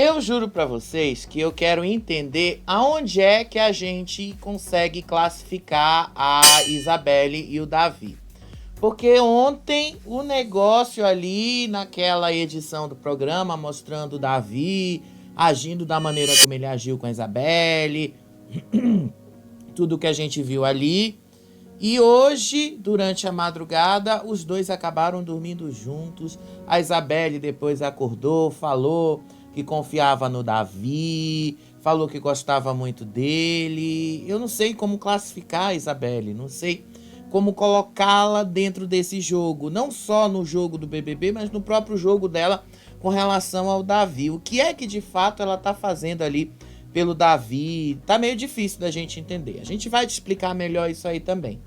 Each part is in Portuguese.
Eu juro pra vocês que eu quero entender aonde é que a gente consegue classificar a Isabelle e o Davi. Porque ontem o negócio ali naquela edição do programa mostrando o Davi agindo da maneira como ele agiu com a Isabelle, tudo que a gente viu ali. E hoje, durante a madrugada, os dois acabaram dormindo juntos. A Isabelle depois acordou, falou que confiava no Davi, falou que gostava muito dele. Eu não sei como classificar a Isabelle, não sei como colocá-la dentro desse jogo. Não só no jogo do BBB, mas no próprio jogo dela com relação ao Davi. O que é que de fato ela tá fazendo ali pelo Davi? Tá meio difícil da gente entender. A gente vai te explicar melhor isso aí também.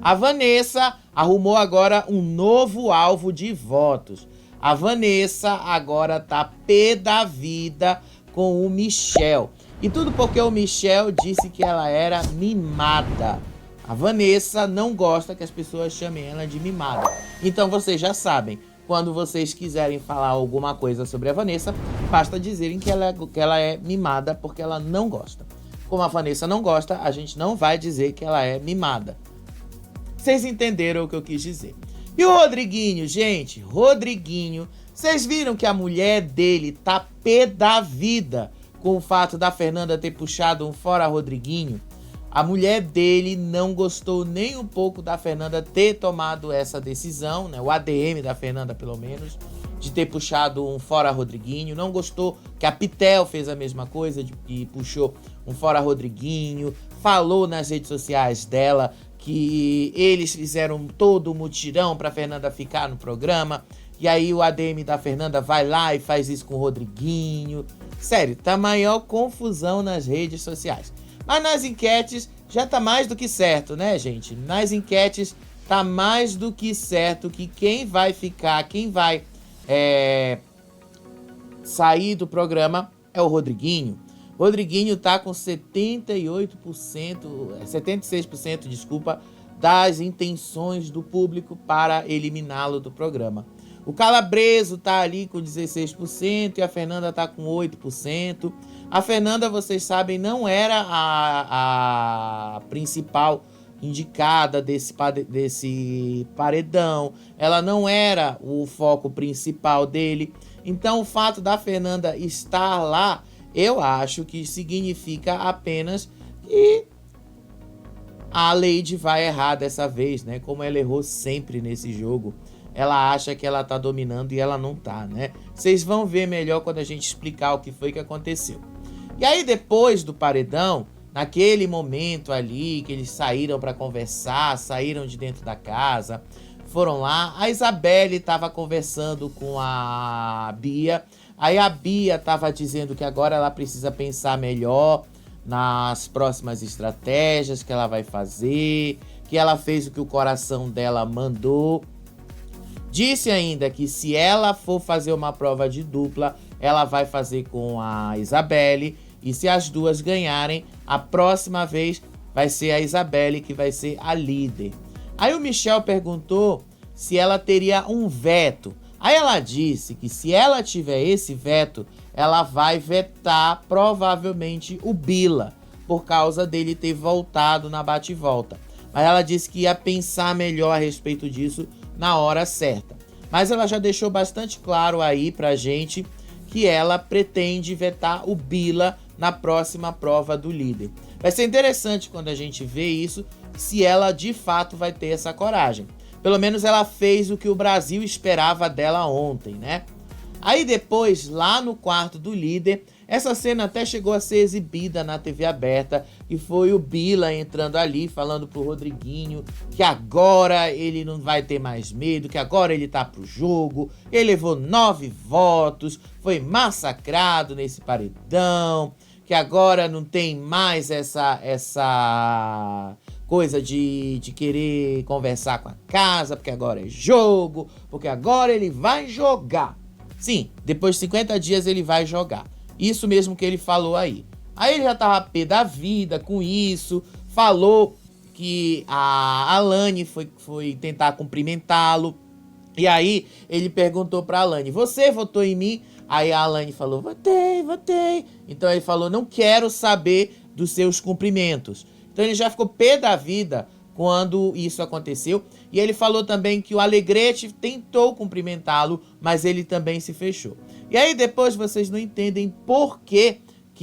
A Vanessa arrumou agora um novo alvo de votos. A Vanessa agora tá pé da vida com o Michel. E tudo porque o Michel disse que ela era mimada. A Vanessa não gosta que as pessoas chamem ela de mimada. Então vocês já sabem, quando vocês quiserem falar alguma coisa sobre a Vanessa, basta dizerem que ela é mimada porque ela não gosta. Como a Vanessa não gosta, a gente não vai dizer que ela é mimada. Vocês entenderam o que eu quis dizer. E o Rodriguinho, gente, Rodriguinho, vocês viram que a mulher dele tá pé da vida com o fato da Fernanda ter puxado um fora Rodriguinho? A mulher dele não gostou nem um pouco da Fernanda ter tomado essa decisão, né? O ADM da Fernanda, pelo menos, de ter puxado um fora Rodriguinho. Não gostou que a Pitel fez a mesma coisa e puxou um fora Rodriguinho. Falou nas redes sociais dela que eles fizeram todo o mutirão pra Fernanda ficar no programa. E aí o ADM da Fernanda vai lá e faz isso com o Rodriguinho. Sério, tá maior confusão nas redes sociais. Mas nas enquetes já tá mais do que certo, né, gente? Nas enquetes tá mais do que certo que quem vai ficar, quem vai sair do programa é o Rodriguinho. Rodriguinho tá com 76%, desculpa, das intenções do público para eliminá-lo do programa. O Calabreso tá ali com 16% e a Fernanda tá com 8%. A Fernanda, vocês sabem, não era a principal indicada desse paredão. Ela não era o foco principal dele. Então, o fato da Fernanda estar lá, eu acho que significa apenas que a Lady vai errar dessa vez, né? Como ela errou sempre nesse jogo. Ela acha que ela tá dominando e ela não tá, né? Vocês vão ver melhor quando a gente explicar o que foi que aconteceu. E aí, depois do paredão, naquele momento ali que eles saíram para conversar, saíram de dentro da casa, foram lá, a Isabelle tava conversando com a Bia. Aí a Bia tava dizendo que agora ela precisa pensar melhor nas próximas estratégias que ela vai fazer, que ela fez o que o coração dela mandou. Disse ainda que se ela for fazer uma prova de dupla, ela vai fazer com a Isabelle. E se as duas ganharem, a próxima vez vai ser a Isabelle que vai ser a líder. Aí o Michel perguntou se ela teria um veto. Aí ela disse que se ela tiver esse veto, ela vai vetar provavelmente o Bila, por causa dele ter voltado na bate-volta. Mas ela disse que ia pensar melhor a respeito disso na hora certa. Mas ela já deixou bastante claro aí pra gente que ela pretende vetar o Bila na próxima prova do líder. Vai ser interessante quando a gente vê isso, se ela de fato vai ter essa coragem. Pelo menos ela fez o que o Brasil esperava dela ontem, né? Aí depois, lá no quarto do líder, essa cena até chegou a ser exibida na TV aberta, e foi o Bila entrando ali, falando pro Rodriguinho que agora ele não vai ter mais medo, que agora ele tá pro jogo, ele levou 9 votos, foi massacrado nesse paredão, que agora não tem mais essa coisa de querer conversar com a casa, porque agora é jogo, porque agora ele vai jogar. Sim, depois de 50 dias ele vai jogar. Isso mesmo que ele falou aí. Aí ele já tava pé da vida com isso, falou que a Alane foi tentar cumprimentá-lo. E aí ele perguntou pra Alane: você votou em mim Aí a Alane falou, votei, votei. Então ele falou, não quero saber dos seus cumprimentos. Então ele já ficou pé da vida quando isso aconteceu. E ele falou também que o Alegrete tentou cumprimentá-lo, mas ele também se fechou. E aí depois vocês não entendem por que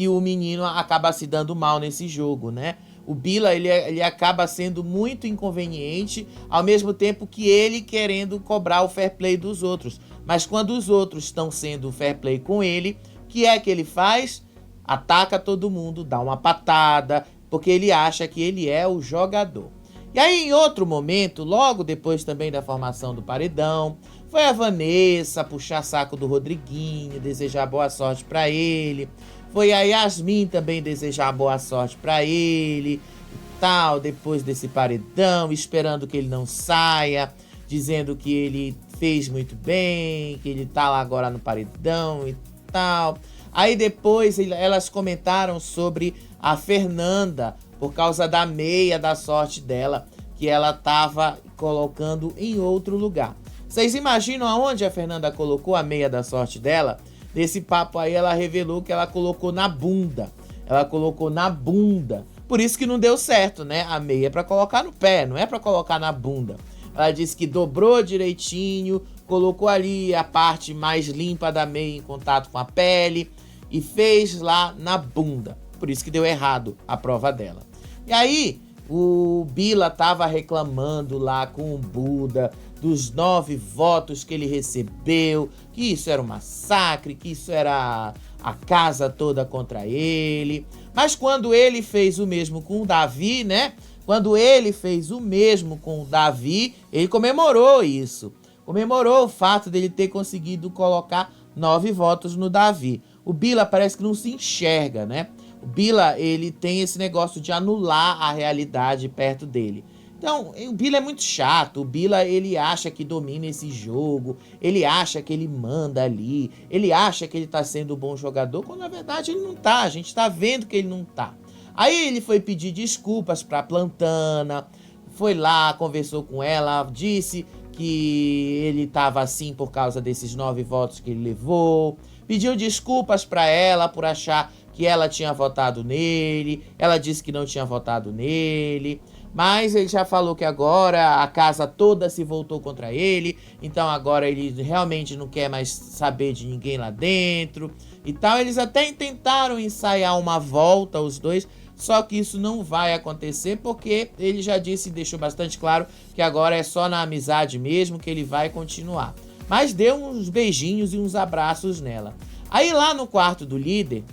o menino acaba se dando mal nesse jogo, né? O Bila, ele acaba sendo muito inconveniente, ao mesmo tempo que ele querendo cobrar o fair play dos outros. Mas quando os outros estão sendo fair play com ele, o que é que ele faz? Ataca todo mundo, dá uma patada, porque ele acha que ele é o jogador. E aí, em outro momento, logo depois também da formação do paredão, foi a Vanessa puxar saco do Rodriguinho, desejar boa sorte pra ele. Foi a Yasmin também desejar boa sorte pra ele e tal, depois desse paredão, esperando que ele não saia, dizendo que ele fez muito bem, que ele tá lá agora no paredão e tal. Aí depois elas comentaram sobre a Fernanda, por causa da meia da sorte dela, que ela tava colocando em outro lugar. Vocês imaginam aonde a Fernanda colocou a meia da sorte dela? Nesse papo aí ela revelou que ela colocou na bunda. Ela colocou na bunda. Por isso que não deu certo, né? A meia é pra colocar no pé, não é pra colocar na bunda. Ela disse que dobrou direitinho, colocou ali a parte mais limpa da meia em contato com a pele e fez lá na bunda. Por isso que deu errado a prova dela. E aí, o Bila tava reclamando lá com o Buda dos 9 votos que ele recebeu, que isso era um massacre, que isso era a casa toda contra ele. Mas quando ele fez o mesmo com o Davi, né? Quando ele fez o mesmo com o Davi, ele comemorou isso. Comemorou o fato dele ter conseguido colocar 9 votos no Davi. O Bila parece que não se enxerga, né? O Bila, ele tem esse negócio de anular a realidade perto dele. Então, o Bila é muito chato. O Bila, ele acha que domina esse jogo. Ele acha que ele manda ali. Ele acha que ele tá sendo um bom jogador, quando na verdade ele não tá. A gente tá vendo que ele não tá. Aí ele foi pedir desculpas pra Plantana. Foi lá, conversou com ela, disse que ele tava assim por causa desses 9 votos que ele levou. Pediu desculpas pra ela por achar que ela tinha votado nele. Ela disse que não tinha votado nele. Mas ele já falou que agora a casa toda se voltou contra ele. Então agora ele realmente não quer mais saber de ninguém lá dentro e tal. Eles até tentaram ensaiar uma volta, os dois. Só que isso não vai acontecer porque ele já disse e deixou bastante claro que agora é só na amizade mesmo que ele vai continuar. Mas deu uns beijinhos e uns abraços nela. Aí lá no quarto do líder,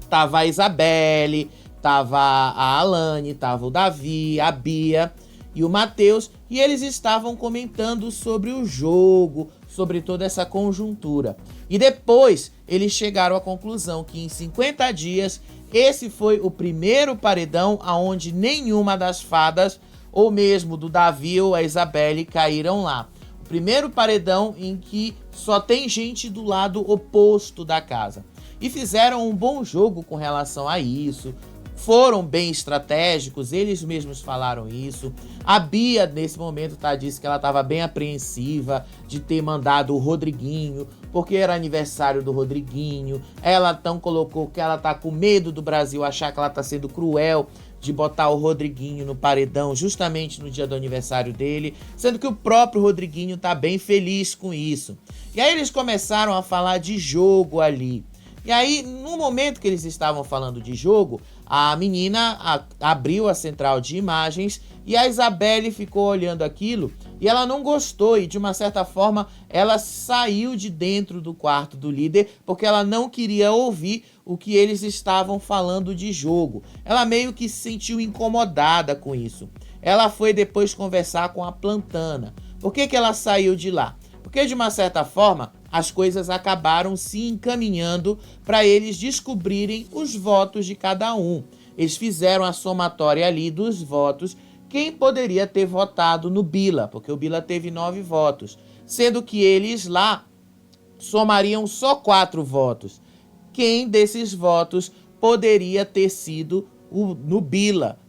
tava a Isabelle, tava a Alane, tava o Davi, a Bia e o Matheus. E eles estavam comentando sobre o jogo, sobre toda essa conjuntura. E depois eles chegaram à conclusão que em 50 dias, esse foi o primeiro paredão onde nenhuma das fadas, ou mesmo do Davi ou a Isabelle, caíram lá. O primeiro paredão em que só tem gente do lado oposto da casa. E fizeram um bom jogo com relação a isso. Foram bem estratégicos, eles mesmos falaram isso. A Bia, nesse momento, disse que ela estava bem apreensiva de ter mandado o Rodriguinho, porque era aniversário do Rodriguinho. Ela então colocou que ela tá com medo do Brasil achar que ela tá sendo cruel de botar o Rodriguinho no paredão justamente no dia do aniversário dele, sendo que o próprio Rodriguinho tá bem feliz com isso. E aí eles começaram a falar de jogo ali. E aí, no momento que eles estavam falando de jogo, a menina abriu a central de imagens e a Isabelle ficou olhando aquilo e ela não gostou e, de uma certa forma, ela saiu de dentro do quarto do líder porque ela não queria ouvir o que eles estavam falando de jogo. Ela meio que se sentiu incomodada com isso. Ela foi depois conversar com a Plantana. Por que ela saiu de lá? Porque, de uma certa forma, as coisas acabaram se encaminhando para eles descobrirem os votos de cada um. Eles fizeram a somatória ali dos votos, quem poderia ter votado no Bila, porque o Bila teve 9 votos, sendo que eles lá somariam só 4 votos. Quem desses votos poderia ter sido no Bila,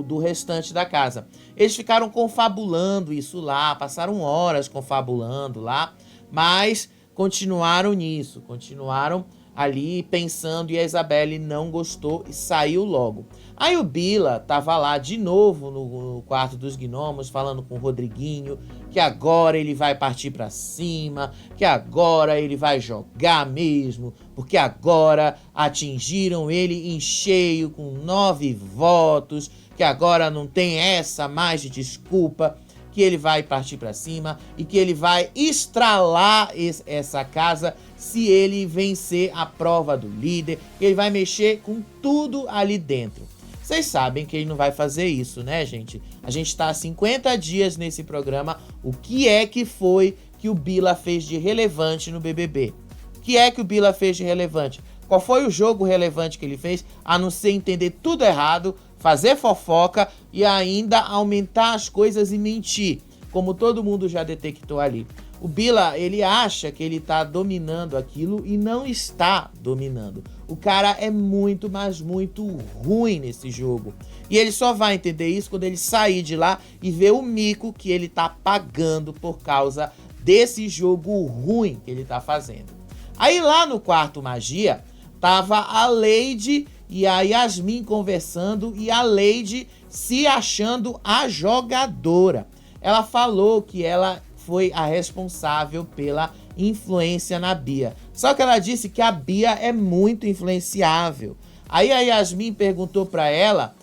do restante da casa. Eles ficaram confabulando isso lá, passaram horas confabulando lá, mas continuaram nisso, continuaram ali pensando, e a Isabelle não gostou e saiu logo. Aí o Bila tava lá de novo no quarto dos gnomos, falando com o Rodriguinho, que agora ele vai partir pra cima, que agora ele vai jogar mesmo, porque agora atingiram ele em cheio com 9 votos, que agora não tem essa mais de desculpa, que ele vai partir pra cima e que ele vai estralar essa casa se ele vencer a prova do líder, ele vai mexer com tudo ali dentro. Vocês sabem que ele não vai fazer isso, né, gente? A gente tá há 50 dias nesse programa. O que é que foi que o Bila fez de relevante no BBB? O que é que o Bila fez de relevante? Qual foi o jogo relevante que ele fez, a não ser entender tudo errado, fazer fofoca e ainda aumentar as coisas e mentir, como todo mundo já detectou ali. O Bila, ele acha que ele tá dominando aquilo e não está dominando. O cara é muito, mas muito ruim nesse jogo. E ele só vai entender isso quando ele sair de lá e ver o mico que ele tá pagando por causa desse jogo ruim que ele tá fazendo. Aí lá no quarto magia, tava a Lady e a Yasmin conversando e a Lady se achando a jogadora. Ela falou que ela foi a responsável pela influência na Bia. Só que ela disse que a Bia é muito influenciável. Aí a Yasmin perguntou para ela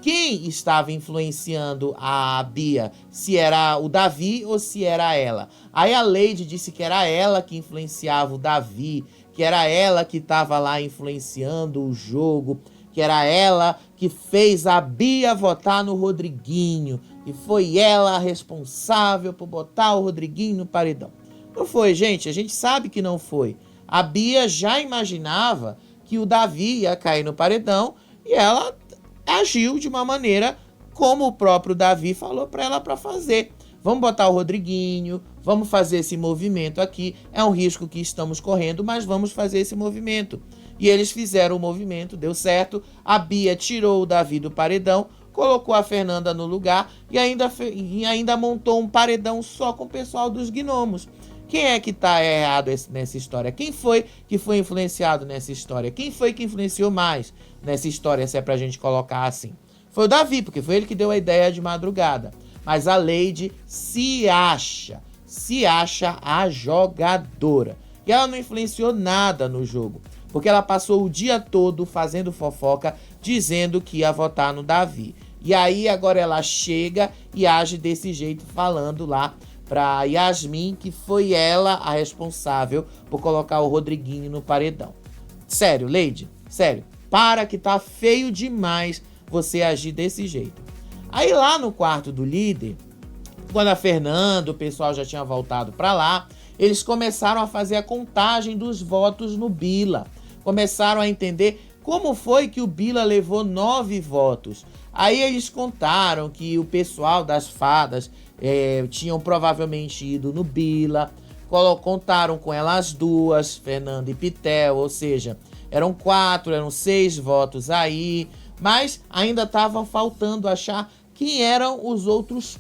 quem estava influenciando a Bia, se era o Davi ou se era ela. Aí a Lady disse que era ela que influenciava o Davi, que era ela que estava lá influenciando o jogo, que era ela que fez a Bia votar no Rodriguinho, e foi ela a responsável por botar o Rodriguinho no paredão. Não foi, gente, a gente sabe que não foi. A Bia já imaginava que o Davi ia cair no paredão e ela agiu de uma maneira como o próprio Davi falou para ela para fazer. Vamos botar o Rodriguinho, vamos fazer esse movimento aqui. É um risco que estamos correndo, mas vamos fazer esse movimento. E eles fizeram o movimento, deu certo. A Bia tirou o Davi do paredão, colocou a Fernanda no lugar e ainda montou um paredão só com o pessoal dos gnomos. Quem é que tá errado nessa história? Quem foi que foi influenciado nessa história? Quem foi que influenciou mais nessa história, se é pra gente colocar assim? Foi o Davi, porque foi ele que deu a ideia de madrugada. Mas a Lady se acha a jogadora. E ela não influenciou nada no jogo, porque ela passou o dia todo fazendo fofoca, dizendo que ia votar no Davi. E aí agora ela chega e age desse jeito, falando lá pra Yasmin que foi ela a responsável por colocar o Rodriguinho no paredão. Sério, Lady, sério, para que tá feio demais você agir desse jeito. Aí lá no quarto do líder, quando a Fernanda, o pessoal já tinha voltado pra lá, eles começaram a fazer a contagem dos votos no Bila. Começaram a entender como foi que o Bila levou 9 votos. Aí eles contaram que o pessoal das fadas tinham provavelmente ido no Bila. Contaram com ela as duas, Fernanda e Pitel, ou seja, eram 6 votos aí. Mas ainda estavam faltando achar quem eram os outros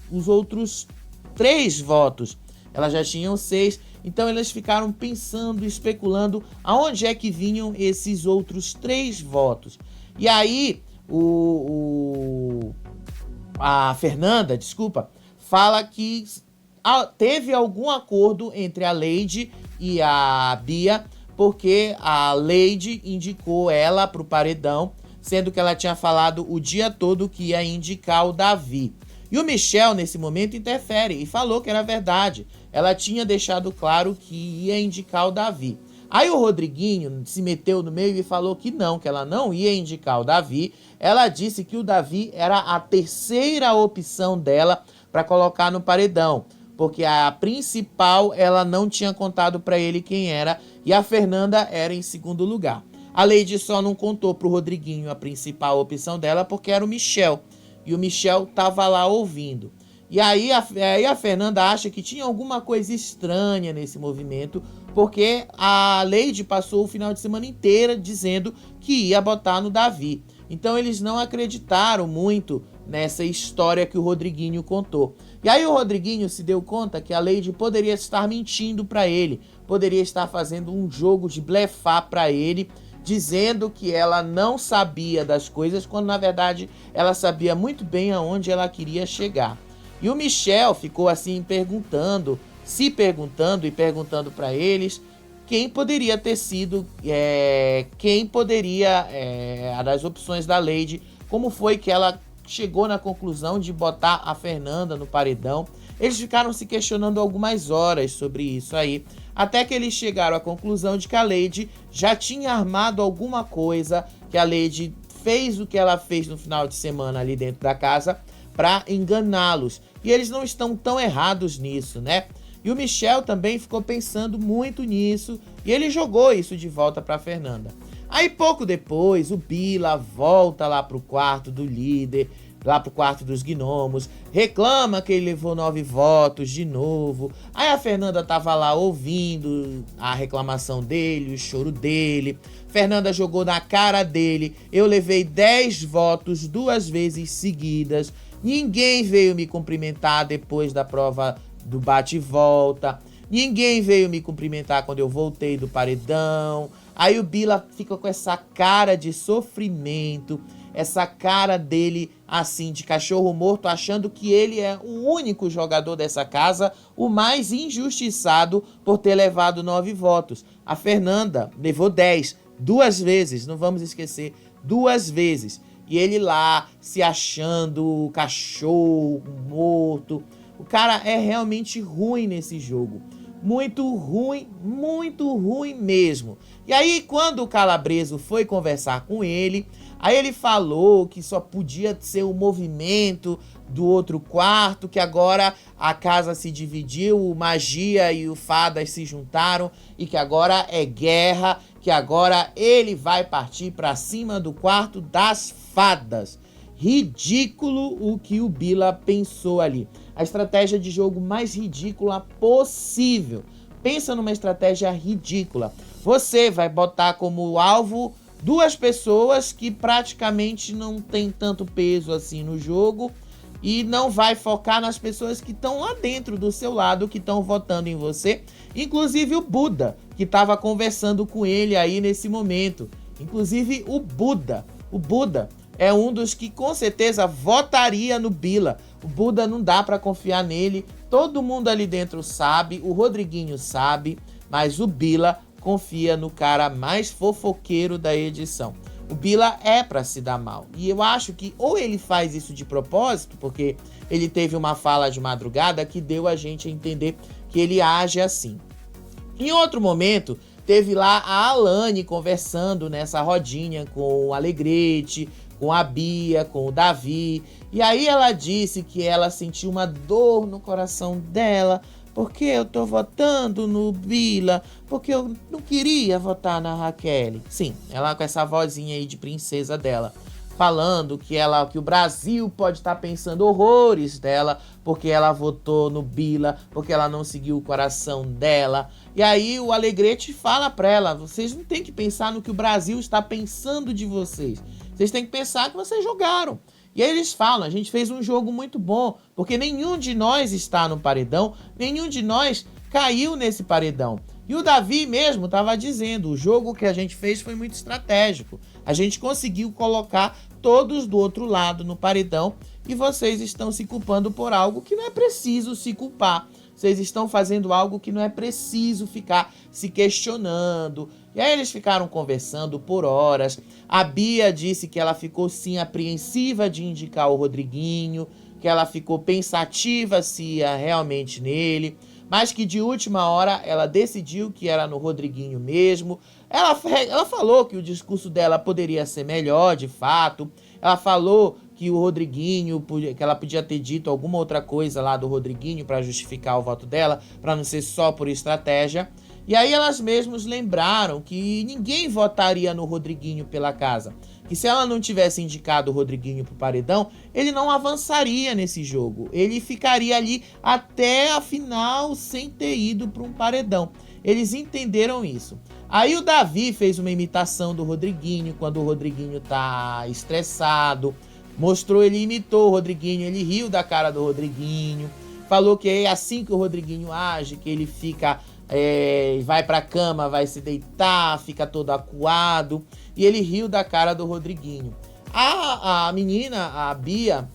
3 votos. Elas já tinham 6, então elas ficaram pensando, especulando aonde é que vinham esses outros 3 votos. E aí a Fernanda, fala que teve algum acordo entre a Lady e a Bia, porque a Lady indicou ela pro paredão, sendo que ela tinha falado o dia todo que ia indicar o Davi. E o Michel, nesse momento, interfere e falou que era verdade. Ela tinha deixado claro que ia indicar o Davi. Aí o Rodriguinho se meteu no meio e falou que não, que ela não ia indicar o Davi. Ela disse que o Davi era a terceira opção dela para colocar no paredão, porque a principal ela não tinha contado para ele quem era, e a Fernanda era em segundo lugar. A Lady só não contou pro Rodriguinho a principal opção dela porque era o Michel. E o Michel tava lá ouvindo. E aí a Fernanda acha que tinha alguma coisa estranha nesse movimento, porque a Lady passou o final de semana inteira dizendo que ia botar no Davi. Então eles não acreditaram muito nessa história que o Rodriguinho contou. E aí o Rodriguinho se deu conta que a Lady poderia estar mentindo para ele, poderia estar fazendo um jogo de blefar para ele, dizendo que ela não sabia das coisas, quando na verdade ela sabia muito bem aonde ela queria chegar. E o Michel ficou assim se perguntando e perguntando para eles quem poderia ter sido, das opções da Lady, como foi que ela chegou na conclusão de botar a Fernanda no paredão. Eles ficaram se questionando algumas horas sobre isso aí, até que eles chegaram à conclusão de que a Lady já tinha armado alguma coisa, que a Lady fez o que ela fez no final de semana ali dentro da casa para enganá-los. E eles não estão tão errados nisso, né? E o Michel também ficou pensando muito nisso e ele jogou isso de volta para Fernanda. Aí pouco depois o Bila volta lá pro quarto do líder, lá pro quarto dos gnomos, reclama que ele levou 9 votos de novo. Aí a Fernanda tava lá ouvindo a reclamação dele, o choro dele. Fernanda jogou na cara dele: eu levei 10 votos 2 vezes seguidas, ninguém veio me cumprimentar depois da prova do bate e volta, ninguém veio me cumprimentar quando eu voltei do paredão. Aí o Bila fica com essa cara de sofrimento, essa cara dele assim de cachorro morto, achando que ele é o único jogador dessa casa, o mais injustiçado por ter levado 9 votos. A Fernanda levou 10, 2 vezes, não vamos esquecer, 2 vezes. E ele lá se achando cachorro morto. O cara é realmente ruim nesse jogo. Muito ruim mesmo. E aí, quando o Calabreso foi conversar com ele, aí ele falou que só podia ser o movimento do outro quarto, que agora a casa se dividiu, o Magia e o Fadas se juntaram e que agora é guerra, que agora ele vai partir para cima do quarto das Fadas. Ridículo o que o Bila pensou ali. A estratégia de jogo mais ridícula possível. Pensa numa estratégia ridícula. Você vai botar como alvo 2 pessoas que praticamente não tem tanto peso assim no jogo e não vai focar nas pessoas que estão lá dentro do seu lado, que estão votando em você. Inclusive o Buda, que estava conversando com ele aí nesse momento. Inclusive o Buda é um dos que com certeza votaria no Bila. O Buda não dá pra confiar nele. Todo mundo ali dentro sabe, o Rodriguinho sabe, mas o Bila confia no cara mais fofoqueiro da edição. O Bila é pra se dar mal. E eu acho que ou ele faz isso de propósito, porque ele teve uma fala de madrugada que deu a gente a entender que ele age assim. Em outro momento, teve lá a Alane conversando nessa rodinha com o Alegrete, com a Bia, com o Davi. E aí ela disse que ela sentiu uma dor no coração dela, porque eu tô votando no Bila, porque eu não queria votar na Raquel. Sim, ela com essa vozinha aí de princesa dela, falando que o Brasil pode estar pensando horrores dela, porque ela votou no Bila, porque ela não seguiu o coração dela. E aí o Alegrete fala pra ela: vocês não tem que pensar no que o Brasil está pensando de vocês. Vocês têm que pensar que vocês jogaram. E aí eles falam: a gente fez um jogo muito bom, porque nenhum de nós está no paredão, nenhum de nós caiu nesse paredão. E o Davi mesmo estava dizendo: o jogo que a gente fez foi muito estratégico. A gente conseguiu colocar todos do outro lado no paredão e vocês estão se culpando por algo que não é preciso se culpar. Vocês estão fazendo algo que não é preciso ficar se questionando. E aí eles ficaram conversando por horas. A Bia disse que ela ficou sim apreensiva de indicar o Rodriguinho, que ela ficou pensativa se ia realmente nele, mas que de última hora ela decidiu que era no Rodriguinho mesmo. Ela falou que o discurso dela poderia ser melhor, de fato. Ela falou que o Rodriguinho, que ela podia ter dito alguma outra coisa lá do Rodriguinho para justificar o voto dela, para não ser só por estratégia. E aí elas mesmas lembraram que ninguém votaria no Rodriguinho pela casa. Que se ela não tivesse indicado o Rodriguinho pro paredão, ele não avançaria nesse jogo. Ele ficaria ali até a final sem ter ido para um paredão. Eles entenderam isso. Aí o Davi fez uma imitação do Rodriguinho quando o Rodriguinho tá estressado, mostrou, ele imitou o Rodriguinho, ele riu da cara do Rodriguinho, falou que é assim que o Rodriguinho age, que ele fica, vai pra cama, vai se deitar, fica todo acuado, e ele riu da cara do Rodriguinho. A menina, a Bia,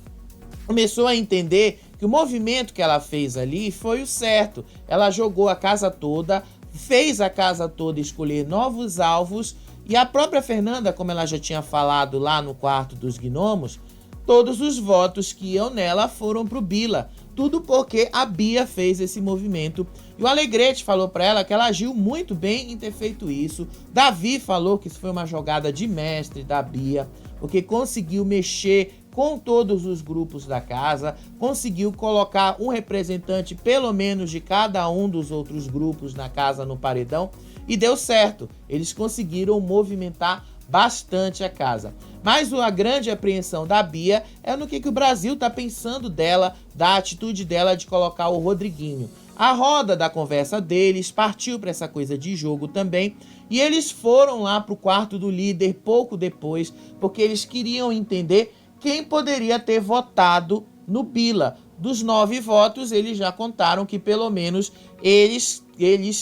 começou a entender que o movimento que ela fez ali foi o certo. Ela jogou a casa toda, fez a casa toda escolher novos alvos, e a própria Fernanda, como ela já tinha falado lá no quarto dos gnomos, todos os votos que iam nela foram pro Bila. Tudo porque a Bia fez esse movimento. E o Alegrete falou para ela que ela agiu muito bem em ter feito isso. Davi falou que isso foi uma jogada de mestre da Bia, porque conseguiu mexer com todos os grupos da casa, conseguiu colocar um representante pelo menos de cada um dos outros grupos na casa no paredão, e deu certo. Eles conseguiram movimentar bastante a casa. Mas a grande apreensão da Bia é no que o Brasil tá pensando dela, da atitude dela de colocar o Rodriguinho. A roda da conversa deles partiu para essa coisa de jogo também, e eles foram lá pro quarto do líder pouco depois, porque eles queriam entender quem poderia ter votado no Bila. Dos 9 votos, eles já contaram que pelo menos eles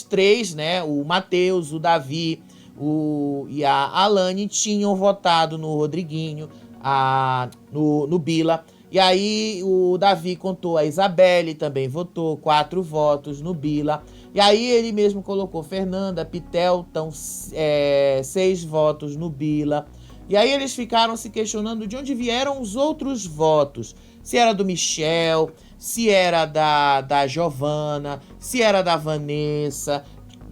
três, né, o Matheus, o Davi e a Alane, tinham votado no Rodriguinho, no Bila. E aí o Davi contou, a Isabelle também votou, 4 votos no Bila. E aí ele mesmo colocou Fernanda, Pitel, então 6 votos no Bila. E aí eles ficaram se questionando de onde vieram os outros votos. Se era do Michel, se era da Giovana, se era da Vanessa.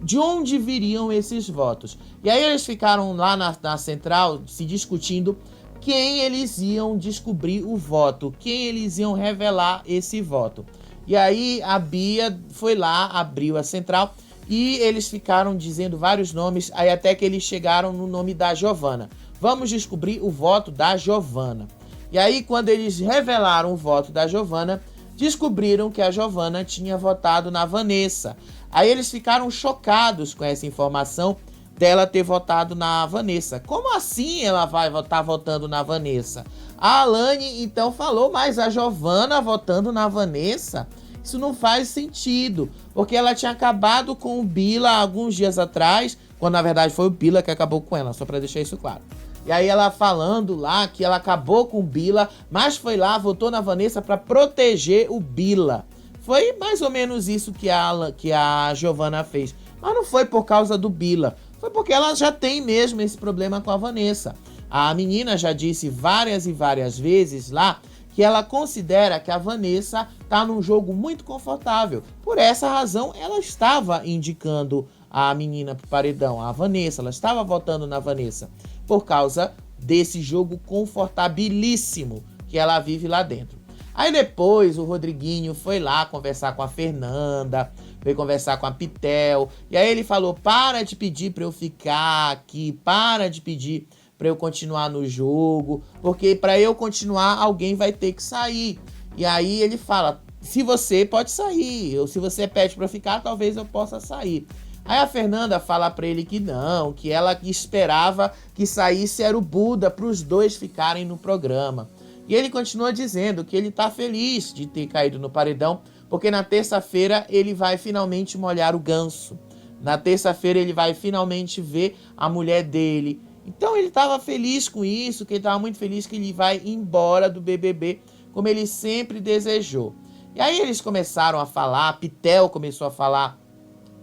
De onde viriam esses votos? E aí eles ficaram lá na central se discutindo quem eles iam descobrir o voto, quem eles iam revelar esse voto. E aí a Bia foi lá, abriu a central e eles ficaram dizendo vários nomes, aí até que eles chegaram no nome da Giovana. Vamos descobrir o voto da Giovana. E aí, quando eles revelaram o voto da Giovana, descobriram que a Giovana tinha votado na Vanessa. Aí eles ficaram chocados com essa informação dela ter votado na Vanessa. Como assim ela vai estar votando na Vanessa? A Alane então falou, mas a Giovana votando na Vanessa? Isso não faz sentido, porque ela tinha acabado com o Bila alguns dias atrás, quando na verdade foi o Bila que acabou com ela, só para deixar isso claro. E aí ela falando lá que ela acabou com o Bila, mas foi lá, votou na Vanessa para proteger o Bila. Foi mais ou menos isso que a Giovana fez. Mas não foi por causa do Bila, foi porque ela já tem mesmo esse problema com a Vanessa. A menina já disse várias e várias vezes lá que ela considera que a Vanessa tá num jogo muito confortável. Por essa razão, ela estava indicando a menina pro paredão, a Vanessa, ela estava votando na Vanessa, por causa desse jogo confortabilíssimo que ela vive lá dentro. Aí depois o Rodriguinho foi lá conversar com a Fernanda, veio conversar com a Pitel, e aí ele falou, para de pedir pra eu ficar aqui, para de pedir pra eu continuar no jogo, porque pra eu continuar alguém vai ter que sair. E aí ele fala, se você pode sair, ou se você pede pra ficar, talvez eu possa sair. Aí a Fernanda fala pra ele que não, que ela esperava que saísse era o Buda para os dois ficarem no programa. E ele continua dizendo que ele tá feliz de ter caído no paredão, porque na terça-feira ele vai finalmente molhar o ganso. Na terça-feira ele vai finalmente ver a mulher dele. Então ele estava feliz com isso, que ele estava muito feliz que ele vai embora do BBB, como ele sempre desejou. E aí eles começaram a falar, a Pitel começou a falar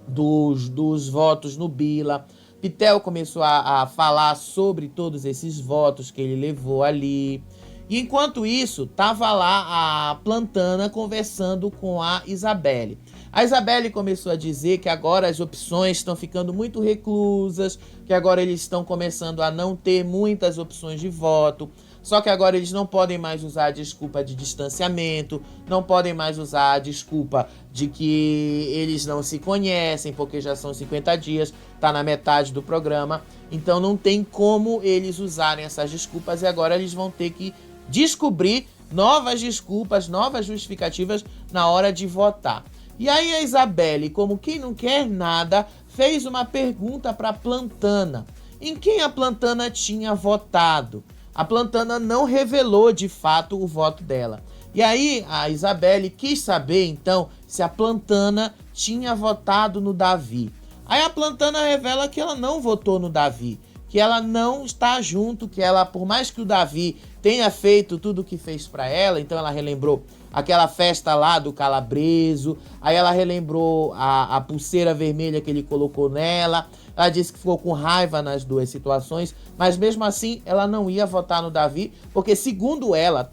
dos votos no Bila. Pitel começou a falar sobre todos esses votos que ele levou ali. E enquanto isso, tava lá a Plantana conversando com a Isabelle. A Isabelle começou a dizer que agora as opções estão ficando muito reclusas, que agora eles estão começando a não ter muitas opções de voto. Só que agora eles não podem mais usar a desculpa de distanciamento, não podem mais usar a desculpa de que eles não se conhecem, porque já são 50 dias, tá na metade do programa. Então não tem como eles usarem essas desculpas e agora eles vão ter que descobrir novas desculpas, novas justificativas na hora de votar. E aí a Isabelle, como quem não quer nada, fez uma pergunta para a Plantana. Em quem a Plantana tinha votado? a Plantana não revelou de fato o voto dela. E aí a Isabelle quis saber então se a Plantana tinha votado no Davi. Aí a Plantana revela que ela não votou no Davi, que ela não está junto, que ela, por mais que o Davi tenha feito tudo o que fez para ela, então ela relembrou aquela festa lá do Calabreso, aí ela relembrou a pulseira vermelha que ele colocou nela, ela disse que ficou com raiva nas duas situações, mas mesmo assim ela não ia votar no Davi, porque segundo ela,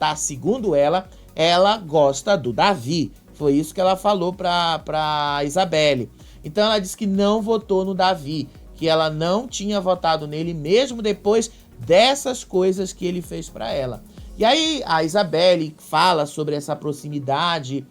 ela gosta do Davi. Foi isso que ela falou pra Isabelle. Então ela disse que não votou no Davi, que ela não tinha votado nele mesmo depois dessas coisas que ele fez para ela. E aí a Isabelle fala sobre essa proximidade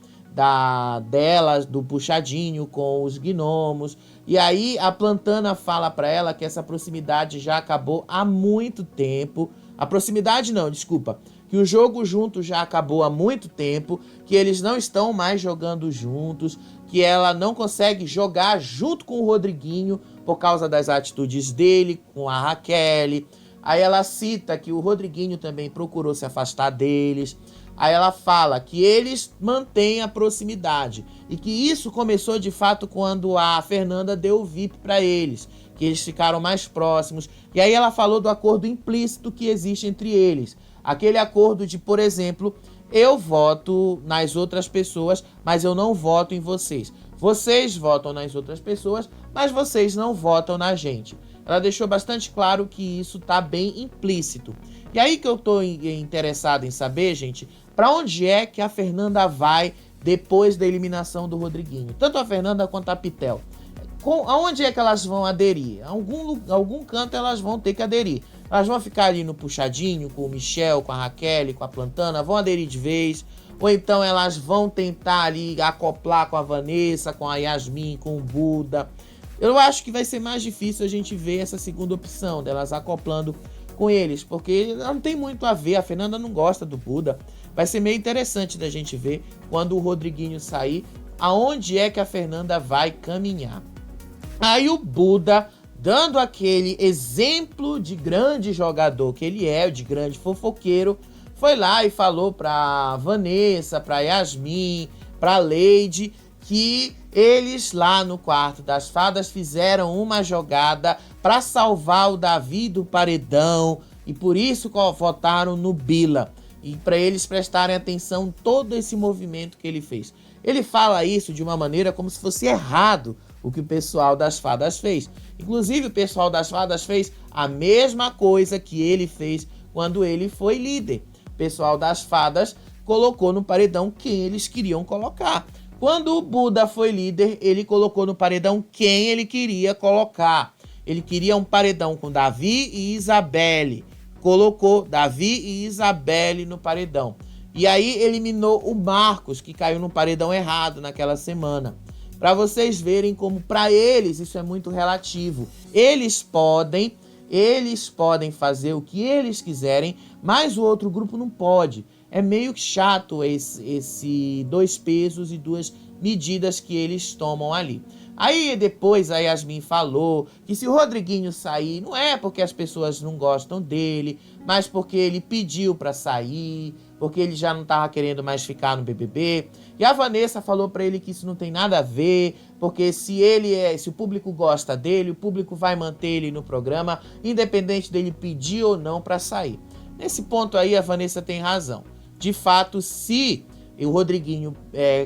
dela, do puxadinho com os gnomos. E aí a Plantana fala para ela que essa proximidade já acabou há muito tempo. A proximidade não, desculpa. Que o jogo junto já acabou há muito tempo, que eles não estão mais jogando juntos, que ela não consegue jogar junto com o Rodriguinho por causa das atitudes dele com a Raquel. Aí ela cita que o Rodriguinho também procurou se afastar deles. Aí ela fala que eles mantêm a proximidade e que isso começou de fato quando a Fernanda deu o VIP para eles, que eles ficaram mais próximos. E aí ela falou do acordo implícito que existe entre eles. Aquele acordo de, por exemplo, eu voto nas outras pessoas, mas eu não voto em vocês. Vocês votam nas outras pessoas, mas vocês não votam na gente. Ela deixou bastante claro que isso está bem implícito. E aí que eu estou interessado em saber, gente, para onde é que a Fernanda vai depois da eliminação do Rodriguinho? Tanto a Fernanda quanto a Pitel. Aonde é que elas vão aderir? Algum canto elas vão ter que aderir. Elas vão ficar ali no puxadinho com o Michel, com a Raquel, com a Plantana, vão aderir de vez. Ou então elas vão tentar ali acoplar com a Vanessa, com a Yasmin, com o Buda. Eu acho que vai ser mais difícil a gente ver essa segunda opção, delas acoplando com eles, porque não tem muito a ver, a Fernanda não gosta do Buda. Vai ser meio interessante da gente ver, quando o Rodriguinho sair, aonde é que a Fernanda vai caminhar. Aí o Buda, dando aquele exemplo de grande jogador que ele é, de grande fofoqueiro, foi lá e falou pra Vanessa, pra Yasmin, pra Leide, que eles lá no quarto das fadas fizeram uma jogada para salvar o Davi do paredão e por isso votaram no Bila. E para eles prestarem atenção em todo esse movimento que ele fez. Ele fala isso de uma maneira como se fosse errado o que o pessoal das fadas fez. Inclusive o pessoal das fadas fez a mesma coisa que ele fez quando ele foi líder. O pessoal das fadas colocou no paredão quem eles queriam colocar. Quando o Buda foi líder, ele colocou no paredão quem ele queria colocar. Ele queria um paredão com Davi e Isabelle. Colocou Davi e Isabelle no paredão. E aí eliminou o Marcos, que caiu no paredão errado naquela semana. Para vocês verem como para eles isso é muito relativo. Eles podem fazer o que eles quiserem, mas o outro grupo não pode. É meio chato esse dois pesos e duas medidas que eles tomam ali. Aí depois a Yasmin falou que se o Rodriguinho sair, não é porque as pessoas não gostam dele, mas porque ele pediu para sair, porque ele já não estava querendo mais ficar no BBB. E a Vanessa falou para ele que isso não tem nada a ver, porque se o público gosta dele, o público vai manter ele no programa, independente dele pedir ou não para sair. Nesse ponto aí a Vanessa tem razão. De fato, se o Rodriguinho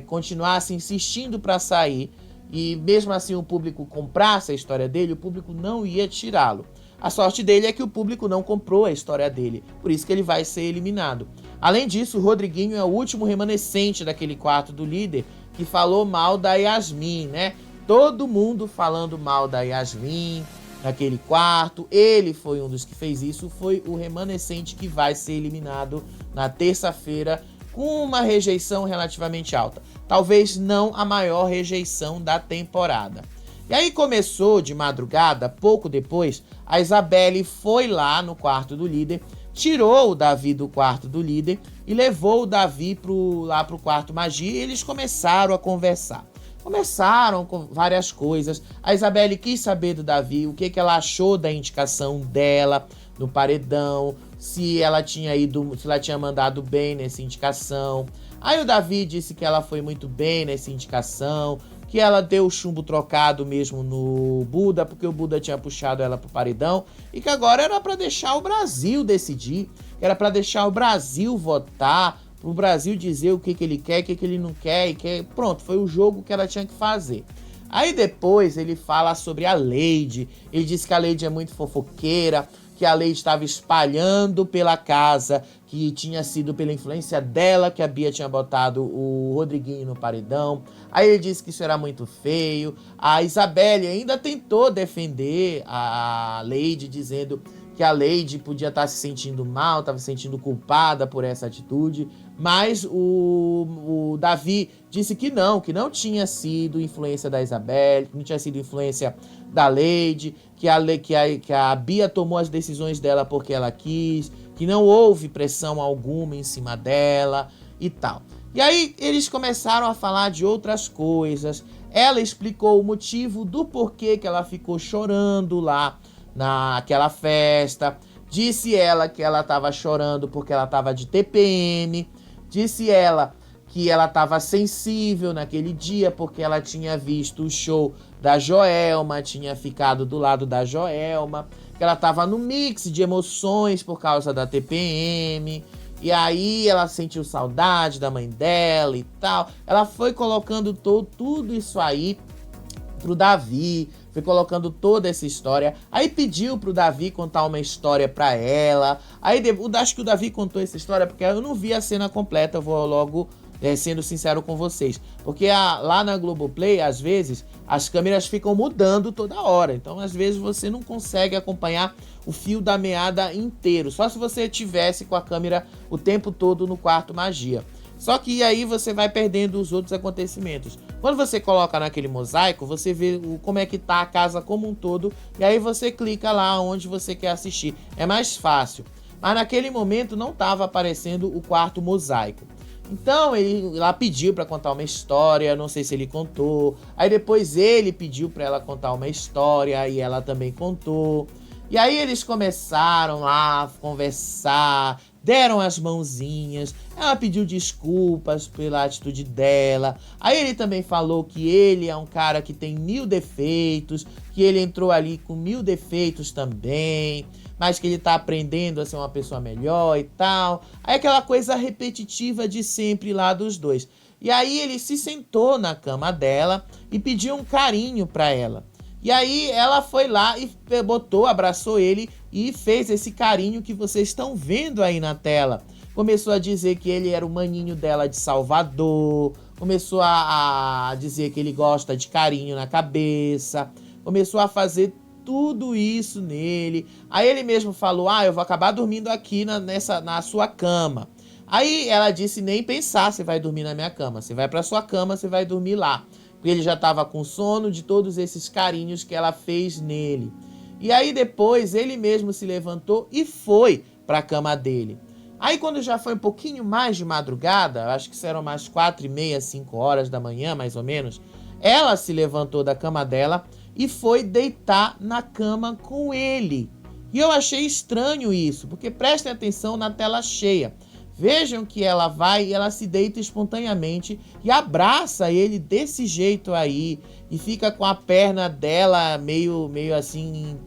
continuasse insistindo para sair e mesmo assim o público comprasse a história dele, o público não ia tirá-lo. A sorte dele é que o público não comprou a história dele, por isso que ele vai ser eliminado. Além disso, o Rodriguinho é o último remanescente daquele quarto do líder que falou mal da Yasmin, né? Todo mundo falando mal da Yasmin naquele quarto. Ele foi um dos que fez isso, foi o remanescente que vai ser eliminado na terça-feira com uma rejeição relativamente alta. Talvez não a maior rejeição da temporada. E aí começou de madrugada, pouco depois, a Isabelle foi lá no quarto do líder, tirou o Davi do quarto do líder e levou o Davi lá pro quarto magia e eles começaram a conversar. Começaram com várias coisas. A Isabelle quis saber do Davi, o que ela achou da indicação dela no paredão, se ela tinha mandado bem nessa indicação. Aí o Davi disse que ela foi muito bem nessa indicação, que ela deu o chumbo trocado mesmo no Buda, porque o Buda tinha puxado ela pro paredão, e que agora era para deixar o Brasil decidir, era para deixar o Brasil votar, pro Brasil dizer o que ele quer, o que ele não quer, e que pronto, foi o jogo que ela tinha que fazer. Aí depois ele fala sobre a Lady, ele disse que a Lady é muito fofoqueira, que a Lady estava espalhando pela casa, que tinha sido pela influência dela que a Bia tinha botado o Rodriguinho no paredão. Aí ele disse que isso era muito feio. A Isabelle ainda tentou defender a Lady, dizendo que a Lady podia estar se sentindo mal, estava se sentindo culpada por essa atitude, mas o Davi disse que não tinha sido influência da Isabelle, que não tinha sido influência da Lady, que a Bia tomou as decisões dela porque ela quis, que não houve pressão alguma em cima dela e tal. E aí eles começaram a falar de outras coisas. Ela explicou o motivo do porquê que ela ficou chorando lá naquela festa. Disse ela que ela estava chorando porque ela estava de TPM. Disse ela que ela estava sensível naquele dia porque ela tinha visto o show da Joelma, tinha ficado do lado da Joelma, que ela estava no mix de emoções por causa da TPM. E aí ela sentiu saudade da mãe dela e tal. Ela foi colocando tudo isso aí pro Davi, foi colocando toda essa história. Aí pediu pro Davi contar uma história pra ela. Aí acho que o Davi contou essa história porque eu não vi a cena completa, eu vou logo sendo sincero com vocês. Porque lá na Globoplay, às vezes, as câmeras ficam mudando toda hora. Então, às vezes, você não consegue acompanhar o fio da meada inteiro. Só se você tivesse com a câmera o tempo todo no quarto magia. Só que aí você vai perdendo os outros acontecimentos. Quando você coloca naquele mosaico, você vê como é que tá a casa como um todo. E aí você clica lá onde você quer assistir. É mais fácil. Mas naquele momento não estava aparecendo o quarto mosaico. Então ele lá pediu para contar uma história, não sei se ele contou. Aí depois ele pediu para ela contar uma história e ela também contou. E aí eles começaram lá a conversar, deram as mãozinhas, ela pediu desculpas pela atitude dela. Aí ele também falou que ele é um cara que tem 1000 defeitos, que ele entrou ali com 1000 defeitos também, mas que ele tá aprendendo a ser uma pessoa melhor e tal. Aí aquela coisa repetitiva de sempre lá dos dois. E aí ele se sentou na cama dela e pediu um carinho pra ela. E aí ela foi lá e abraçou ele e fez esse carinho que vocês estão vendo aí na tela. Começou a dizer que ele era o maninho dela de Salvador. Começou a dizer que ele gosta de carinho na cabeça. Começou a fazer tudo isso nele. Aí ele mesmo falou, eu vou acabar dormindo aqui na sua cama. Aí ela disse, nem pensar, você vai dormir na minha cama. Você vai pra sua cama, você vai dormir lá. Porque ele já estava com sono de todos esses carinhos que ela fez nele. E aí depois ele mesmo se levantou e foi para a cama dele. Aí quando já foi um pouquinho mais de madrugada, acho que eram mais 4h30, 5 horas da manhã mais ou menos, ela se levantou da cama dela e foi deitar na cama com ele. E eu achei estranho isso, porque prestem atenção na tela cheia. Vejam que ela vai e ela se deita espontaneamente e abraça ele desse jeito aí. E fica com a perna dela meio assim,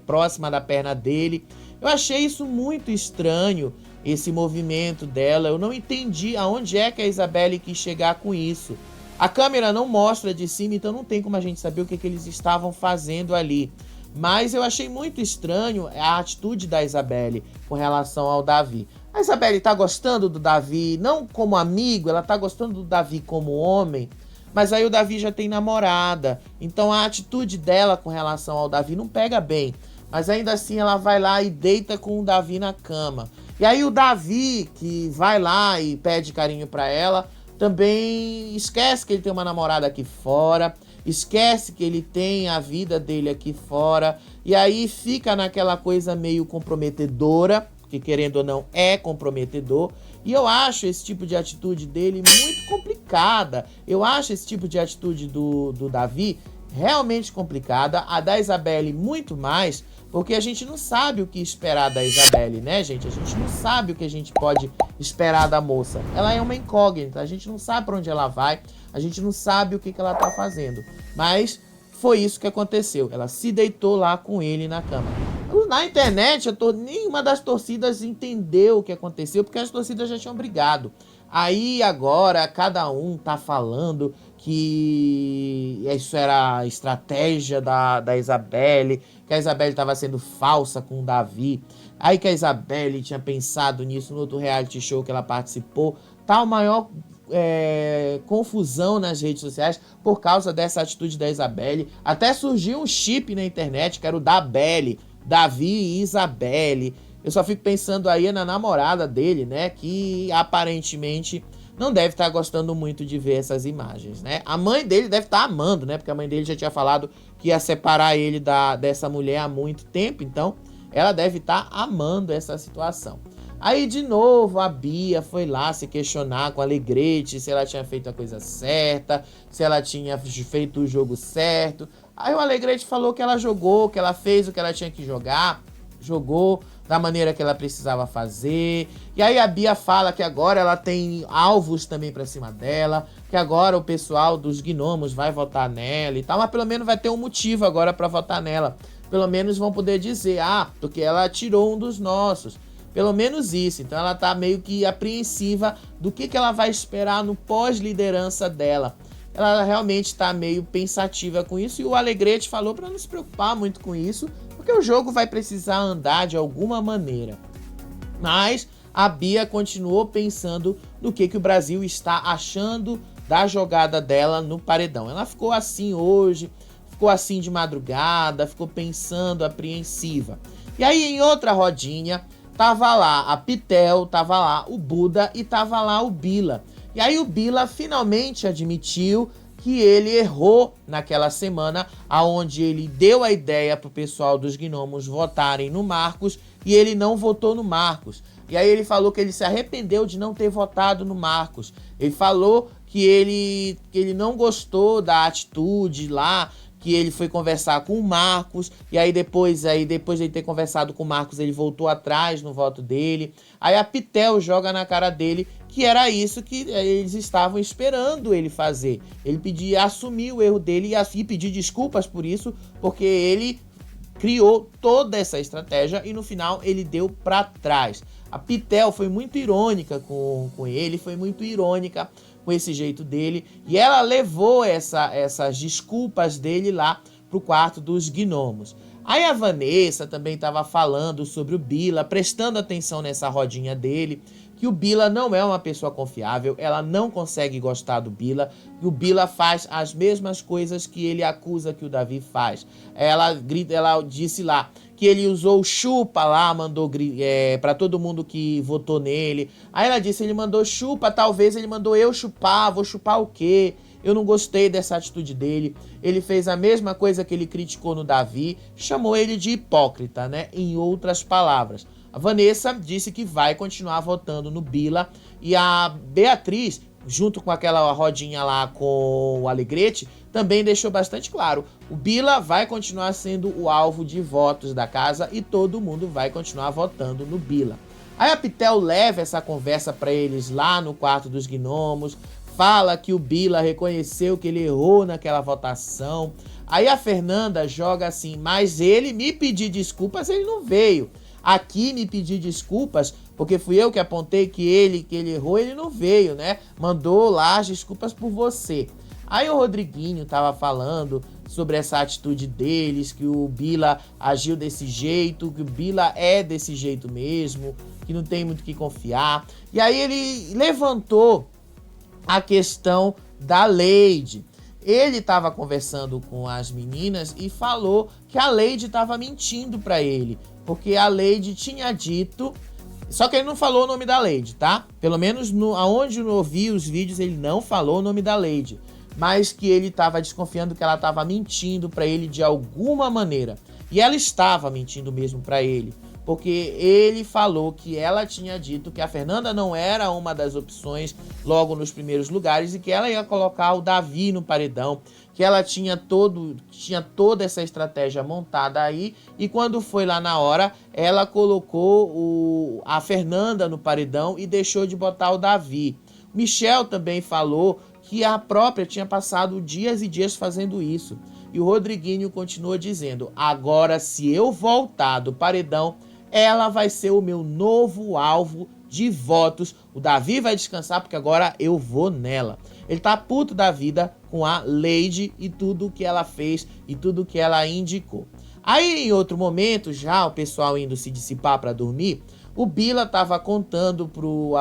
próxima da perna dele. Eu achei isso muito estranho, esse movimento dela. Eu não entendi aonde é que a Isabelle quis chegar com isso. A câmera não mostra de cima, então não tem como a gente saber o que eles estavam fazendo ali. Mas eu achei muito estranho a atitude da Isabelle com relação ao Davi. A Isabelle tá gostando do Davi, não como amigo, ela tá gostando do Davi como homem, mas aí o Davi já tem namorada, então a atitude dela com relação ao Davi não pega bem, mas ainda assim ela vai lá e deita com o Davi na cama. E aí o Davi, que vai lá e pede carinho pra ela, também esquece que ele tem uma namorada aqui fora, esquece que ele tem a vida dele aqui fora, e aí fica naquela coisa meio comprometedora, que querendo ou não é comprometedor, e eu acho esse tipo de atitude dele muito complicada. Eu acho esse tipo de atitude do Davi realmente complicada, a da Isabelle muito mais, porque a gente não sabe o que esperar da Isabelle, né, gente? A gente não sabe o que a gente pode esperar da moça. Ela é uma incógnita, a gente não sabe para onde ela vai, a gente não sabe o que ela tá fazendo. Mas foi isso que aconteceu. Ela se deitou lá com ele na cama. Na internet, nenhuma das torcidas entendeu o que aconteceu, porque as torcidas já tinham brigado. Aí agora cada um tá falando que isso era estratégia da Isabelle, que a Isabelle estava sendo falsa com o Davi. Aí que a Isabelle tinha pensado nisso no outro reality show que ela participou. Tá o maior confusão nas redes sociais por causa dessa atitude da Isabelle. Até surgiu um chip na internet que era o da Belle, Davi e Isabelle. Eu só fico pensando aí na namorada dele, né? Que aparentemente não deve estar gostando muito de ver essas imagens, né? A mãe dele deve estar amando, né? Porque a mãe dele já tinha falado que ia separar ele dessa mulher há muito tempo. Então, ela deve estar amando essa situação. Aí, de novo, a Bia foi lá se questionar com a Alegrete se ela tinha feito a coisa certa, se ela tinha feito o jogo certo. Aí o Alegrete falou que ela jogou, que ela fez o que ela tinha que jogar, jogou da maneira que ela precisava fazer. E aí a Bia fala que agora ela tem alvos também pra cima dela, que agora o pessoal dos gnomos vai votar nela e tal, mas pelo menos vai ter um motivo agora pra votar nela. Pelo menos vão poder dizer, porque ela tirou um dos nossos. Pelo menos isso. Então ela tá meio que apreensiva do que ela vai esperar no pós-liderança dela. Ela realmente está meio pensativa com isso, e o Alegrete falou para não se preocupar muito com isso, porque o jogo vai precisar andar de alguma maneira. Mas a Bia continuou pensando no que o Brasil está achando da jogada dela no paredão. Ela ficou assim hoje, ficou assim de madrugada, ficou pensando, apreensiva. E aí em outra rodinha, tava lá a Pitel, tava lá o Buda e tava lá o Bila. E aí o Bila finalmente admitiu que ele errou naquela semana, aonde ele deu a ideia pro pessoal dos gnomos votarem no Marcos e ele não votou no Marcos. E aí ele falou que ele se arrependeu de não ter votado no Marcos. Ele falou que ele não gostou da atitude lá, que ele foi conversar com o Marcos, e aí depois de ter conversado com o Marcos, ele voltou atrás no voto dele. Aí a Pitel joga na cara dele que era isso que eles estavam esperando ele fazer. Ele pedia assumir o erro dele e pedir desculpas por isso, porque ele criou toda essa estratégia e no final ele deu para trás. A Pitel foi muito irônica com ele, foi muito irônica com esse jeito dele, e ela levou essas desculpas dele lá pro quarto dos gnomos. Aí a Vanessa também estava falando sobre o Bila, prestando atenção nessa rodinha dele, que o Bila não é uma pessoa confiável, ela não consegue gostar do Bila, e o Bila faz as mesmas coisas que ele acusa que o Davi faz. Ela disse lá que ele usou chupa lá, mandou pra todo mundo que votou nele. Aí ela disse, ele mandou chupa, talvez ele mandou eu chupar, vou chupar o quê? Eu não gostei dessa atitude dele. Ele fez a mesma coisa que ele criticou no Davi, chamou ele de hipócrita, né? Em outras palavras. A Vanessa disse que vai continuar votando no Bila, e a Beatriz, junto com aquela rodinha lá com o Alegrete, também deixou bastante claro. O Bila vai continuar sendo o alvo de votos da casa e todo mundo vai continuar votando no Bila. Aí a Pitel leva essa conversa para eles lá no quarto dos gnomos, fala que o Bila reconheceu que ele errou naquela votação. Aí a Fernanda joga assim, mas ele me pedir desculpas, ele não veio. Aqui me pedir desculpas, porque fui eu que apontei que ele errou, ele não veio, né? Mandou lá as desculpas por você. Aí o Rodriguinho tava falando sobre essa atitude deles, que o Bila agiu desse jeito, que o Bila é desse jeito mesmo, que não tem muito o que confiar. E aí ele levantou a questão da Lady. Ele estava conversando com as meninas e falou que a Lady estava mentindo para ele, porque a Lady tinha dito, só que ele não falou o nome da Lady, tá? Pelo menos aonde eu ouvi os vídeos ele não falou o nome da Lady, mas que ele estava desconfiando que ela estava mentindo para ele de alguma maneira. E ela estava mentindo mesmo para ele, porque ele falou que ela tinha dito que a Fernanda não era uma das opções logo nos primeiros lugares e que ela ia colocar o Davi no paredão, que ela tinha toda essa estratégia montada aí, e quando foi lá na hora, ela colocou a Fernanda no paredão e deixou de botar o Davi. Michel também falou que a própria tinha passado dias e dias fazendo isso. E o Rodriguinho continua dizendo: agora, se eu voltar do paredão, ela vai ser o meu novo alvo de votos. O Davi vai descansar porque agora eu vou nela. Ele tá puto da vida com a Lady e tudo que ela fez e tudo que ela indicou. Aí, em outro momento, já o pessoal indo se dissipar para dormir, o Bila tava contando pro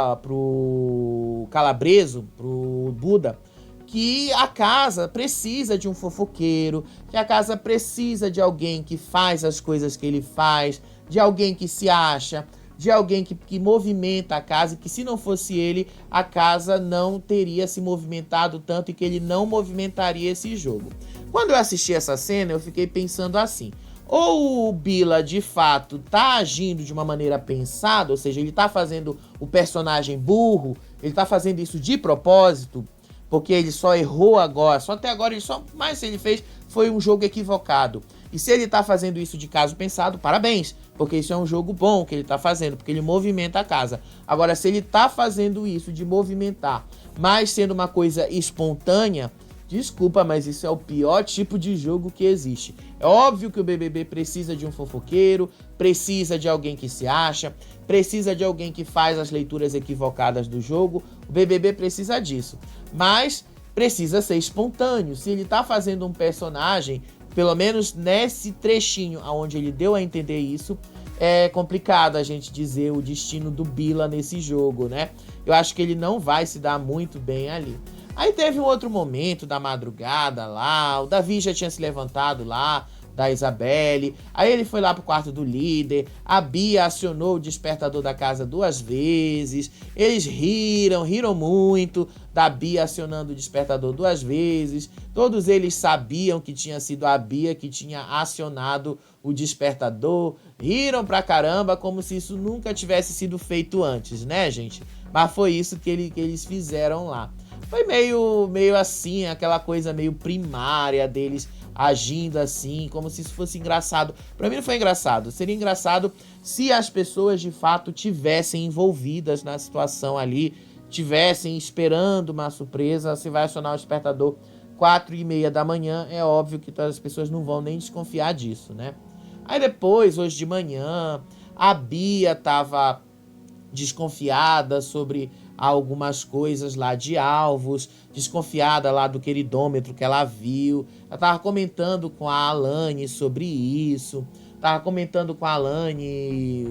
Calabreso, pro Buda, que a casa precisa de um fofoqueiro, que a casa precisa de alguém que faz as coisas que ele faz, de alguém que se acha, de alguém que movimenta a casa, e que se não fosse ele, a casa não teria se movimentado tanto e que ele não movimentaria esse jogo. Quando eu assisti essa cena, eu fiquei pensando assim: ou o Bila de fato tá agindo de uma maneira pensada, ou seja, ele tá fazendo o personagem burro, ele tá fazendo isso de propósito, porque ele só errou agora, só até agora mas se ele fez foi um jogo equivocado. E se ele tá fazendo isso de caso pensado, parabéns, porque isso é um jogo bom que ele tá fazendo, porque ele movimenta a casa. Agora, se ele tá fazendo isso de movimentar, mas sendo uma coisa espontânea, desculpa, mas isso é o pior tipo de jogo que existe. É óbvio que o BBB precisa de um fofoqueiro, precisa de alguém que se acha, precisa de alguém que faz as leituras equivocadas do jogo. O BBB precisa disso, mas precisa ser espontâneo. Se ele tá fazendo um personagem, pelo menos nesse trechinho onde ele deu a entender isso, é complicado a gente dizer o destino do Bila nesse jogo, né? Eu acho que ele não vai se dar muito bem ali. Aí teve um outro momento da madrugada lá, o Davi já tinha se levantado lá, da Isabelle, aí ele foi lá pro quarto do líder, a Bia acionou o despertador da casa 2 vezes, eles riram muito da Bia acionando o despertador 2 vezes, todos eles sabiam que tinha sido a Bia que tinha acionado o despertador, riram pra caramba como se isso nunca tivesse sido feito antes, né, gente? Mas foi isso que eles fizeram lá. Foi meio assim, aquela coisa meio primária deles agindo assim, como se isso fosse engraçado. Pra mim não foi engraçado. Seria engraçado se as pessoas de fato tivessem envolvidas na situação ali, tivessem esperando uma surpresa. Se vai acionar o despertador 4h30 da manhã, é óbvio que todas as pessoas não vão nem desconfiar disso, né? Aí depois, hoje de manhã, a Bia tava desconfiada sobre algumas coisas lá de alvos, desconfiada lá do queridômetro que ela viu. Ela tava comentando com a Alane sobre isso, tava comentando com a Alane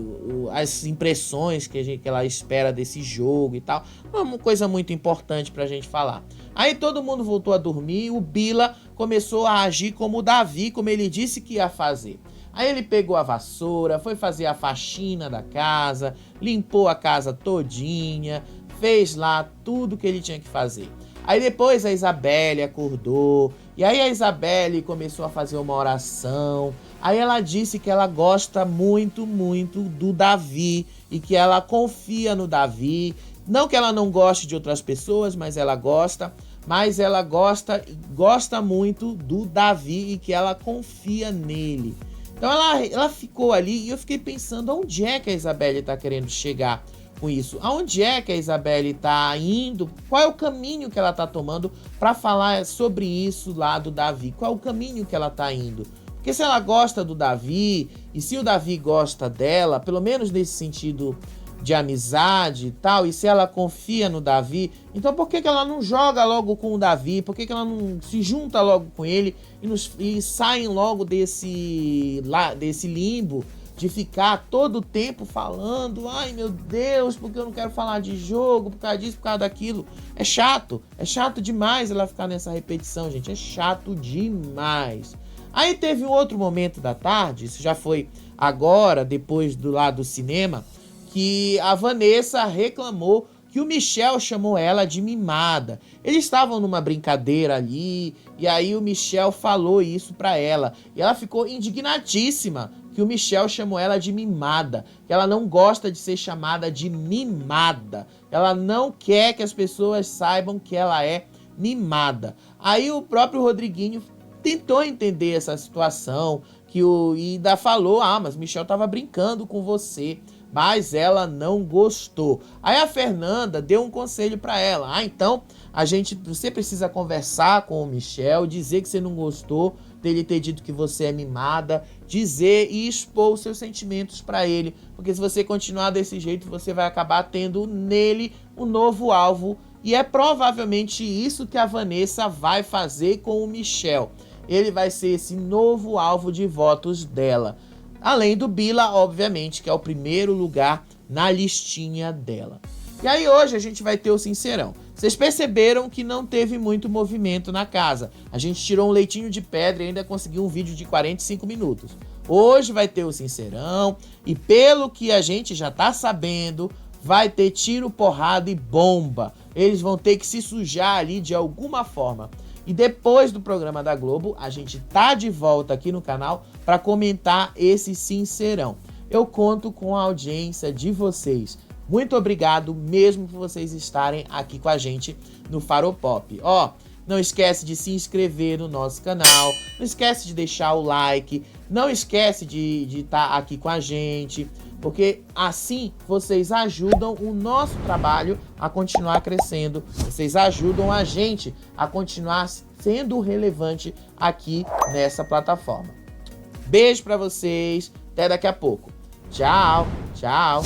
as impressões que ela espera desse jogo e tal. Uma coisa muito importante pra gente falar. Aí todo mundo voltou a dormir, o Bila começou a agir como o Davi, como ele disse que ia fazer. Aí ele pegou a vassoura, foi fazer a faxina da casa, limpou a casa todinha, fez lá tudo que ele tinha que fazer. Aí depois a Isabelle acordou, e aí a Isabelle começou a fazer uma oração. Aí ela disse que ela gosta muito, muito do Davi, e que ela confia no Davi. Não que ela não goste de outras pessoas, mas ela gosta muito do Davi e que ela confia nele. Então ela ficou ali e eu fiquei pensando aonde é que a Isabelle tá querendo chegar com isso. Aonde é que a Isabelle tá indo? Qual é o caminho que ela tá tomando para falar sobre isso lá do Davi? Qual é o caminho que ela tá indo? Porque se ela gosta do Davi e se o Davi gosta dela, pelo menos nesse sentido de amizade e tal, e se ela confia no Davi, então por que ela não joga logo com o Davi? Por que ela não se junta logo com ele e saem logo desse limbo de ficar todo o tempo falando: ai meu Deus, porque eu não quero falar de jogo, por causa disso, por causa daquilo. É chato demais ela ficar nessa repetição, gente, é chato demais. Aí teve um outro momento da tarde, isso já foi agora, depois do lado do cinema, que a Vanessa reclamou que o Michel chamou ela de mimada. Eles estavam numa brincadeira ali, e aí o Michel falou isso pra ela. E ela ficou indignadíssima, que o Michel chamou ela de mimada, que ela não gosta de ser chamada de mimada. Ela não quer que as pessoas saibam que ela é mimada. Aí o próprio Rodriguinho tentou entender essa situação, que o Ida falou, mas Michel tava brincando com você, mas ela não gostou. Aí a Fernanda deu um conselho para ela, então você precisa conversar com o Michel, dizer que você não gostou dele ter dito que você é mimada, dizer e expor os seus sentimentos para ele, porque se você continuar desse jeito, você vai acabar tendo nele um novo alvo, e é provavelmente isso que a Vanessa vai fazer com o Michel. Ele vai ser esse novo alvo de votos dela. Além do Bila, obviamente, que é o primeiro lugar na listinha dela. E aí hoje a gente vai ter o Sincerão. Vocês perceberam que não teve muito movimento na casa. A gente tirou um leitinho de pedra e ainda conseguiu um vídeo de 45 minutos. Hoje vai ter o Sincerão e pelo que a gente já tá sabendo, vai ter tiro, porrada e bomba. Eles vão ter que se sujar ali de alguma forma. E depois do programa da Globo, a gente tá de volta aqui no canal para comentar esse Sincerão. Eu conto com a audiência de vocês. Muito obrigado mesmo por vocês estarem aqui com a gente no Faropop. Não esquece de se inscrever no nosso canal, não esquece de deixar o like, não esquece de estar aqui com a gente, porque assim vocês ajudam o nosso trabalho a continuar crescendo, vocês ajudam a gente a continuar sendo relevante aqui nessa plataforma. Beijo pra vocês, até daqui a pouco. Tchau, tchau.